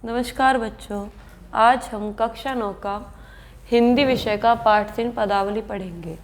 नमस्कार बच्चों, आज हम कक्षा 9 का हिंदी विषय का पाठ 3 पदावली पढ़ेंगे।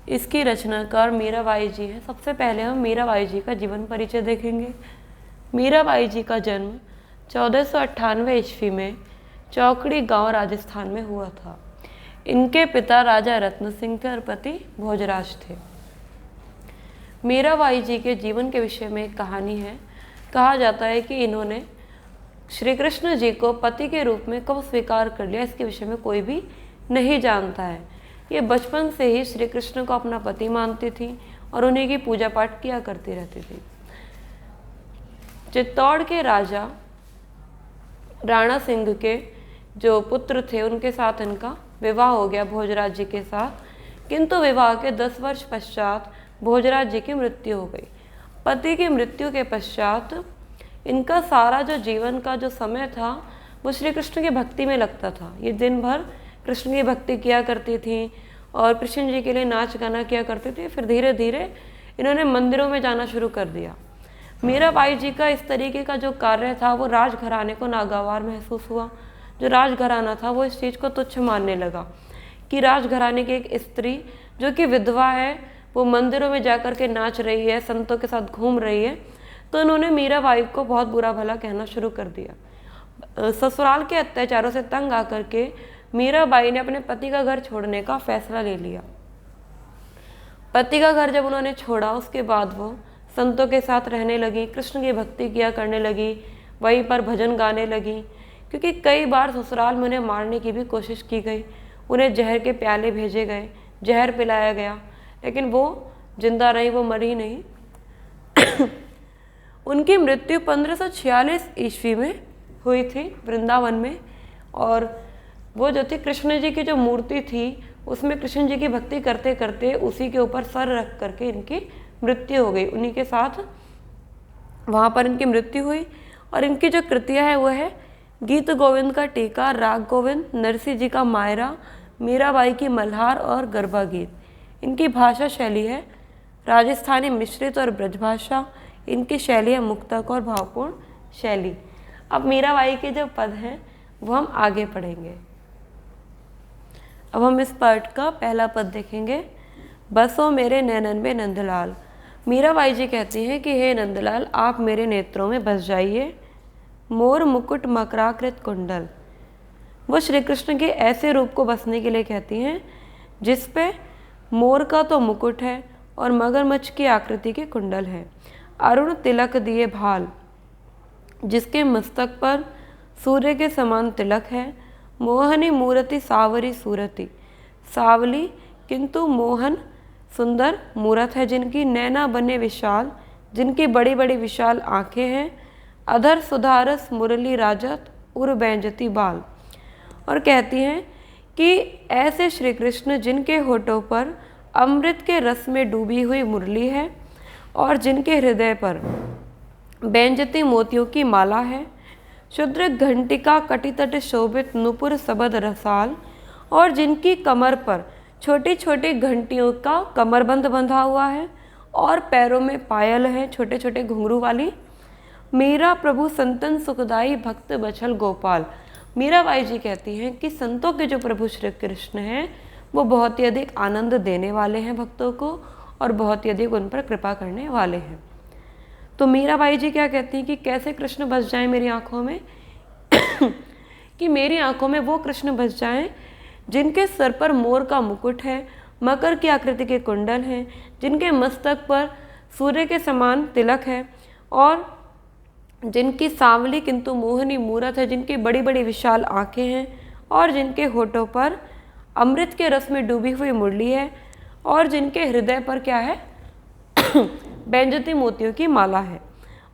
इसकी रचनाकार मीराबाई जी है। सबसे पहले हम मीराबाई जी का जीवन परिचय देखेंगे। मीराबाई जी का जन्म 1498 ईस्वी में चौकड़ी गांव राजस्थान में हुआ था। इनके पिता राजा रत्न सिंह थे और पति भोजराज थे। मीराबाई जी के जीवन के विषय में एक कहानी है। कहा जाता है कि इन्होंने श्री कृष्ण जी को पति के रूप में कब स्वीकार कर लिया, इसके विषय में कोई भी नहीं जानता है। ये बचपन से ही श्री कृष्ण को अपना पति मानती थी और उन्हीं की पूजा पाठ किया करती रहती थी। चित्तौड़ के राजा राणा सिंह के जो पुत्र थे उनके साथ इनका विवाह हो गया भोजराज जी के साथ, किंतु विवाह के 10 वर्ष पश्चात भोजराज जी की मृत्यु हो गई। पति की मृत्यु के पश्चात इनका सारा जो जीवन का जो समय था वो श्री कृष्ण की भक्ति में लगता था। ये दिन भर कृष्ण की भक्ति किया करती थी और कृष्ण जी के लिए नाच गाना किया करती थी। फिर धीरे धीरे इन्होंने मंदिरों में जाना शुरू कर दिया। मीराबाई जी का इस तरीके का जो कार्य था वो राजघराने को नागवार महसूस हुआ। जो राजघराना था वो इस चीज़ को तुच्छ मानने लगा कि राजघराने की एक स्त्री जो कि विधवा है वो मंदिरों में जाकर के नाच रही है, संतों के साथ घूम रही है। तो उन्होंने मीराबाई को बहुत बुरा भला कहना शुरू कर दिया। ससुराल के अत्याचारों से तंग आकर के मीराबाई ने अपने पति का घर छोड़ने का फैसला ले लिया। पति का घर जब उन्होंने छोड़ा उसके बाद वो संतों के साथ रहने लगी, कृष्ण की भक्ति किया करने लगी, वहीं पर भजन गाने लगी। क्योंकि कई बार ससुराल में उन्हें मारने की भी कोशिश की गई, उन्हें जहर के प्याले भेजे गए, जहर पिलाया गया, लेकिन वो जिंदा रही, वो मरी नहीं। उनकी मृत्यु 1546 ईस्वी में हुई थी वृंदावन में। और वो जो थी कृष्ण जी की जो मूर्ति थी उसमें कृष्ण जी की भक्ति करते करते उसी के ऊपर सर रख करके इनकी मृत्यु हो गई। उन्हीं के साथ वहाँ पर इनकी मृत्यु हुई। और इनकी जो कृतियाँ है वो है गीत गोविंद का टीका, राग गोविंद, नरसिंह जी का मायरा, मीराबाई की मल्हार और गरबा गीत। इनकी भाषा शैली है राजस्थानी मिश्रित और ब्रजभाषा। इनकी शैली है मुक्तक और भावपूर्ण शैली। अब मीराबाई के जो पद हैं वो हम आगे पढ़ेंगे। अब हम इस पाठ का पहला पद देखेंगे। बसो मेरे नैनन में नंदलाल। मीराबाई जी कहती हैं कि हे नंदलाल, आप मेरे नेत्रों में बस जाइए। मोर मुकुट मकराकृत कुंडल। वो श्री कृष्ण के ऐसे रूप को बसने के लिए कहती हैं जिस पे मोर का तो मुकुट है और मगरमच्छ की आकृति के कुंडल है, अरुण तिलक दिए भाल, जिसके मस्तक पर सूर्य के समान तिलक है, मोहनी मूर्ति सावरी सूरति। सावली किंतु मोहन सुंदर मूरत है, जिनकी नैना बने विशाल, जिनकी बड़ी बड़ी विशाल आंखें हैं, अधर सुधारस मुरली राजत उर बैंजती बाल। और कहती हैं कि ऐसे श्री कृष्ण जिनके होठों पर अमृत के रस में डूबी हुई मुरली है और जिनके हृदय पर बैंजती मोतियों की माला है, शुद्र घंटिका कटितट शोभित नुपुर सबद रसाल, और जिनकी कमर पर छोटी छोटी घंटियों का कमरबंद बंधा हुआ है और पैरों में पायल है छोटे छोटे घुंघरू वाली। मेरा प्रभु संतन सुखदाई भक्त बछल गोपाल। मीराबाई जी कहती हैं कि संतों के जो प्रभु श्री कृष्ण हैं वो बहुत ही अधिक आनंद देने वाले हैं भक्तों को और बहुत ही अधिक उन पर कृपा करने वाले हैं। तो मीराबाई जी क्या कहती हैं कि कैसे कृष्ण बस जाएं मेरी आंखों में कि मेरी आंखों में वो कृष्ण बस जाएं जिनके सर पर मोर का मुकुट है, मकर की आकृति के कुंडल हैं, जिनके मस्तक पर सूर्य के समान तिलक है और जिनकी सांवली किंतु मोहनी मूरत है, जिनकी बड़ी बड़ी विशाल आंखें हैं और जिनके होठों पर अमृत के रस में डूबी हुई मुरली है और जिनके हृदय पर क्या है बैंजती मोतियों की माला है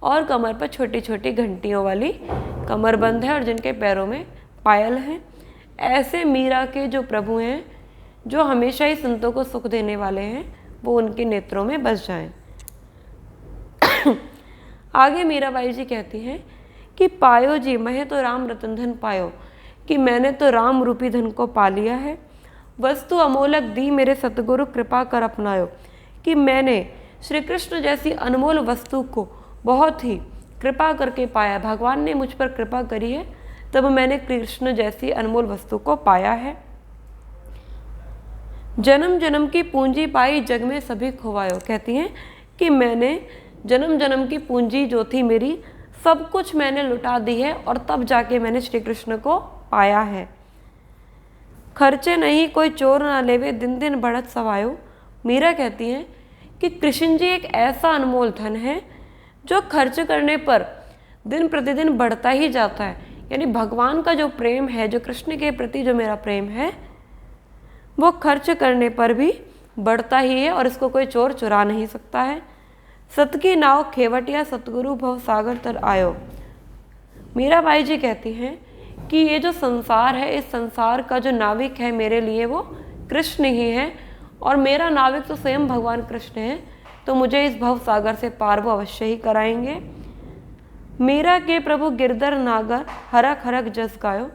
और कमर पर छोटी छोटी घंटियों वाली कमरबंद है और जिनके पैरों में पायल है। ऐसे मीरा के जो प्रभु हैं जो हमेशा ही संतों को सुख देने वाले हैं, वो उनके नेत्रों में बस जाएं। आगे मीराबाई जी कहती हैं कि पायो जी मैं तो राम रतन धन पायो, कि मैंने तो राम रूपी धन को पा लिया है। वस्तु अमोलक दी मेरे सतगुरु कृपा कर अपनायो, कि मैंने श्री कृष्ण जैसी अनमोल वस्तु को बहुत ही कृपा करके पाया। भगवान ने मुझ पर कृपा करी है तब मैंने कृष्ण जैसी अनमोल वस्तु को पाया है। जन्म जन्म की पूंजी पाई जग में सभी खोवायो। कहती हैं कि मैंने जन्म जन्म की पूंजी जो थी मेरी, सब कुछ मैंने लुटा दी है और तब जाके मैंने श्री कृष्ण को पाया है। खर्चे नहीं कोई चोर ना लेवे, दिन दिन बढ़त सवायो। मीरा कहती हैं कि कृष्ण जी एक ऐसा अनमोल धन है जो खर्च करने पर दिन प्रतिदिन बढ़ता ही जाता है। यानी भगवान का जो प्रेम है, जो कृष्ण के प्रति जो मेरा प्रेम है, वो खर्च करने पर भी बढ़ता ही है और इसको कोई चोर चुरा नहीं सकता है। सत की नाव खेवटिया सतगुरु भव सागर तर आयो। मीराबाई जी कहती हैं कि ये जो संसार है, इस संसार का जो नाविक है मेरे लिए वो कृष्ण ही है और मेरा नाविक तो स्वयं भगवान कृष्ण है, तो मुझे इस भव सागर से पार वो अवश्य ही कराएंगे। मीरा के प्रभु गिरधर नागर हरक हरक जस गायो।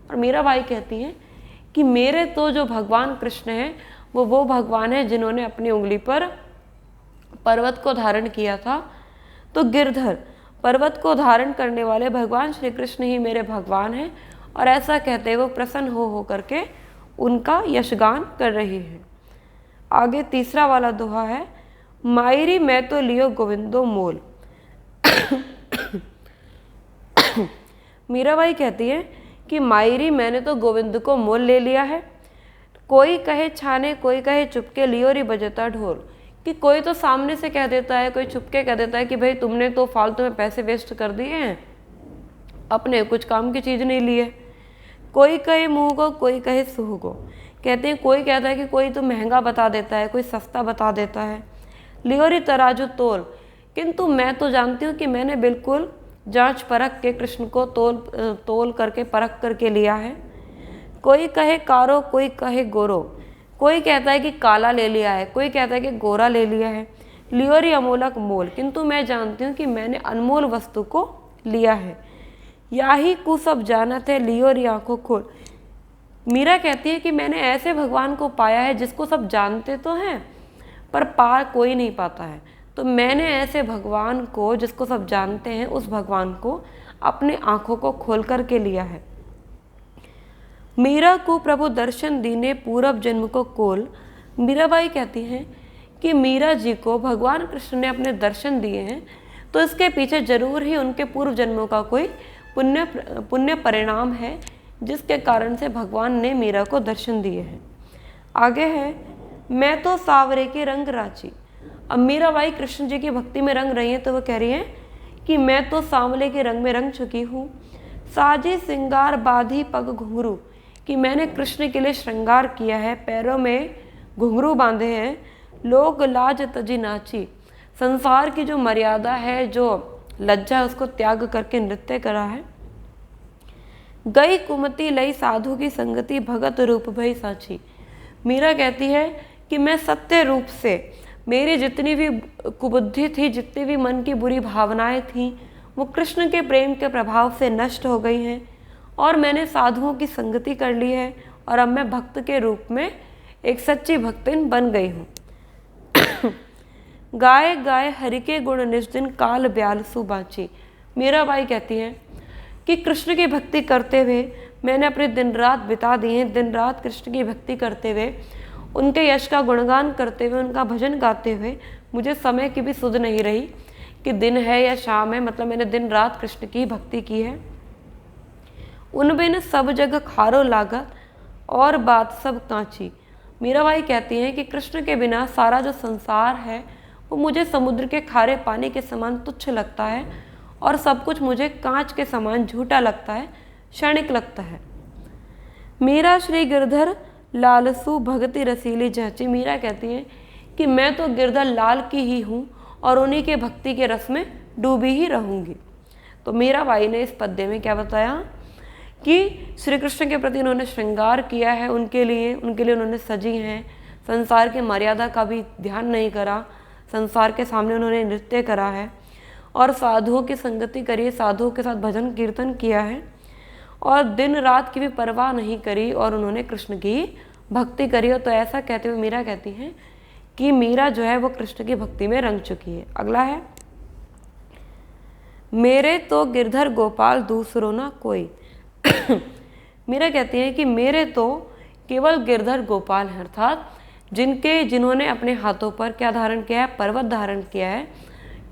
और मीराबाई कहती हैं कि मेरे तो जो भगवान कृष्ण हैं वो भगवान है जिन्होंने अपनी उंगली पर पर्वत को धारण किया था। तो गिरधर पर्वत को धारण करने वाले भगवान श्री कृष्ण ही मेरे भगवान हैं और ऐसा कहते वो प्रसन्न हो करके उनका यशगान कर रही है। आगे तीसरा वाला दोहा है, मायरी मैं तो लियो गोविंदो मोल। मीराबाई कहती है कि मायरी मैंने तो गोविंद को मोल ले लिया है। कोई कहे छाने कोई कहे चुपके लियो री बजता ढोल। कि कोई तो सामने से कह देता है, कोई चुपके कह देता है कि भाई तुमने तो फालतू में पैसे वेस्ट कर दिए हैं, अपने कुछ काम की चीज़ नहीं ली है। कोई कहे मुँह को कोई कहे सूह को। कहते हैं कोई कहता है कि कोई तो महंगा बता देता है, कोई सस्ता बता देता है। लियो री तराजू तोल। किंतु मैं तो जानती हूँ कि मैंने बिल्कुल जांच परख के कृष्ण को तोल करके परख करके लिया है। कोई कहे कारो कोई कहे गोरो। कोई कहता है कि काला ले लिया है, कोई कहता है कि गोरा ले लिया है। लियो री अमोलक मोल। किंतु मैं जानती हूँ कि मैंने अनमोल वस्तु को लिया है। याही कु सब जानत है लियो री आंखों खोल। मीरा कहती है कि मैंने ऐसे भगवान को पाया है जिसको सब जानते तो हैं पर पा कोई नहीं पाता है। तो मैंने ऐसे भगवान को जिसको सब जानते हैं, उस भगवान को अपने आंखों को खोल करके लिया है। मीरा को प्रभु दर्शन दीने पूरब जन्म को कोल। मीराबाई कहती हैं कि मीरा जी को भगवान कृष्ण ने अपने दर्शन दिए हैं तो इसके पीछे जरूर ही उनके पूर्व जन्मों का कोई पुण्य परिणाम है जिसके कारण से भगवान ने मीरा को दर्शन दिए हैं। आगे है, मैं तो सावरे के रंग राची। अब मीराबाई कृष्ण जी की भक्ति में रंग रही हैं तो वो कह रही हैं कि मैं तो सांवले के रंग में रंग चुकी हूँ। साजी सिंगार बाधी पग घुंघरू। कि मैंने कृष्ण के लिए श्रृंगार किया है, पैरों में घुंघरू बांधे हैं। लोग लाज तजी नाची। संसार की जो मर्यादा है, जो लज्जा है, उसको त्याग करके नृत्य करा है। गई कुमति लई साधु की संगति भगत रूप भई साची। मीरा कहती है कि मैं सत्य रूप से, मेरी जितनी भी कुबुद्धि थी, जितनी भी मन की बुरी भावनाएं थी, वो कृष्ण के प्रेम के प्रभाव से नष्ट हो गई हैं और मैंने साधुओं की संगति कर ली है और अब मैं भक्त के रूप में एक सच्ची भक्तिन बन गई हूँ। गाय गाय हरि के गुण निज दिन काल ब्याल सुबाची। मीराबाई कहती हैं कि कृष्ण की भक्ति करते हुए मैंने अपने दिन रात बिता दिए हैं। दिन रात कृष्ण की भक्ति करते हुए, उनके यश का गुणगान करते हुए, उनका भजन गाते हुए मुझे समय की भी सुध नहीं रही कि दिन है या शाम है। मतलब मैंने दिन रात कृष्ण की भक्ति की है। उनबिन सब जग खारो लागत और बात सब कांची। मीराबाई कहती हैं कि कृष्ण के बिना सारा जो संसार है वो मुझे समुद्र के खारे पानी के समान तुच्छ लगता है और सब कुछ मुझे कांच के समान झूठा लगता है, क्षणिक लगता है। मीरा श्री गिरधर लालसू भगति रसीली जाची। मीरा कहती हैं कि मैं तो गिरधर लाल की ही हूँ और उन्हीं के भक्ति के रस में डूबी ही रहूँगी। तो मीराबाई ने इस पद्य में क्या बताया कि श्री कृष्ण के प्रति उन्होंने श्रृंगार किया है, उनके लिए उन्होंने सजी हैं, संसार के मर्यादा का भी ध्यान नहीं करा, संसार के सामने उन्होंने नृत्य करा है और साधुओं की संगति करी, साधुओं के साथ भजन कीर्तन किया है और दिन रात की भी परवाह नहीं करी और उन्होंने कृष्ण की भक्ति करी हो। तो ऐसा कहते हुए मीरा कहती हैं कि मीरा जो है वो कृष्ण की भक्ति में रंग चुकी है। अगला है, मेरे तो गिरधर गोपाल दूसरो ना कोई। मीरा कहती है कि मेरे तो केवल गिरधर गोपाल हैं, अर्थात जिन्होंने अपने हाथों पर क्या धारण किया है, पर्वत धारण किया है,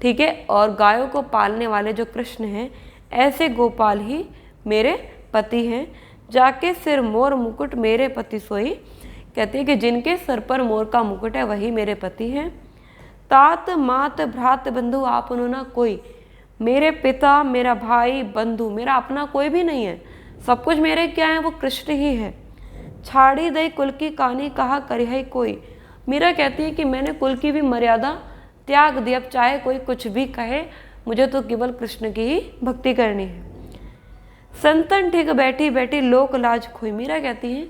ठीक है, और गायों को पालने वाले जो कृष्ण हैं, ऐसे गोपाल ही मेरे पति हैं। जाके सिर मोर मुकुट मेरे पति सोई, कहते हैं कि जिनके सर पर मोर का मुकुट है वही मेरे पति हैं। तात मात भ्रात बंधु आपनो ना कोई, मेरे पिता, मेरा भाई, बंधु, मेरा अपना कोई भी नहीं है, सब कुछ मेरे क्या है, वो कृष्ण ही है। छाड़ी दई कुल की कहानी कहा करिहै कोई, मीरा कहती है कि मैंने कुल की भी मर्यादा त्याग दी, अब चाहे कोई कुछ भी कहे, मुझे तो केवल कृष्ण की ही भक्ति करनी है। संतन ठीक बैठी बैठी लोक लाज खोई, मीरा कहती है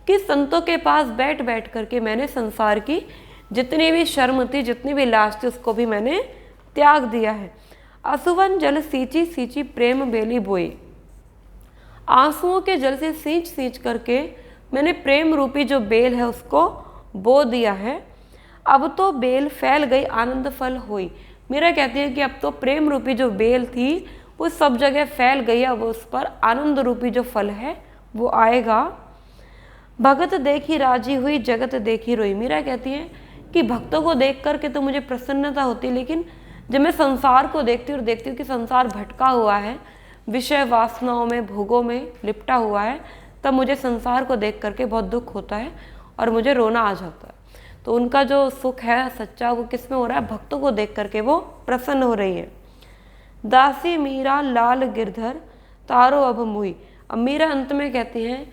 कि संतों के पास बैठ बैठ करके मैंने संसार की जितनी भी शर्म थी, जितनी भी लाज थी, उसको भी मैंने त्याग दिया है। असुवन जल सींची सींची प्रेम बेली बोई, आंसुओं के जल से सींच सींच करके मैंने प्रेम रूपी जो बेल है उसको बो दिया है। अब तो बेल फैल गई आनंद फल हुई, मीरा कहती है कि अब तो प्रेम रूपी जो बेल थी वो सब जगह फैल गई है, अब उस पर आनंद रूपी जो फल है वो आएगा। भगत देखी राजी हुई जगत देखी रोई, मीरा कहती है कि भक्तों को देख करके तो मुझे प्रसन्नता होती है, लेकिन जब मैं संसार को देखती हूँ और देखती हूँ कि संसार भटका हुआ है, विषय वासनाओं में, भोगों में लिपटा हुआ है, तब मुझे संसार को देख करके बहुत दुख होता है और मुझे रोना आ जाता है। तो उनका जो सुख है सच्चा वो किस में हो रहा है, भक्तों को देख करके वो प्रसन्न हो रही है। दासी मीरा लाल गिरधर तारो अब मुई, अब मीरा अंत में कहती हैं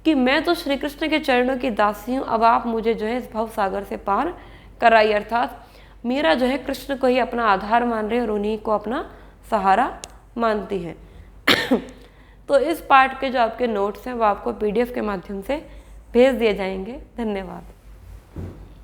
कि मैं तो श्री कृष्ण के चरणों की दासी हूँ, अब आप मुझे जो है इस भव सागर से पार कराइए। अर्थात मीरा जो है कृष्ण को ही अपना आधार मान रही है और उन्हीं को अपना सहारा मानती है। तो इस पार्ट के जो आपके नोट्स हैं वो आपको PDF के माध्यम से भेज दिए जाएंगे। धन्यवाद।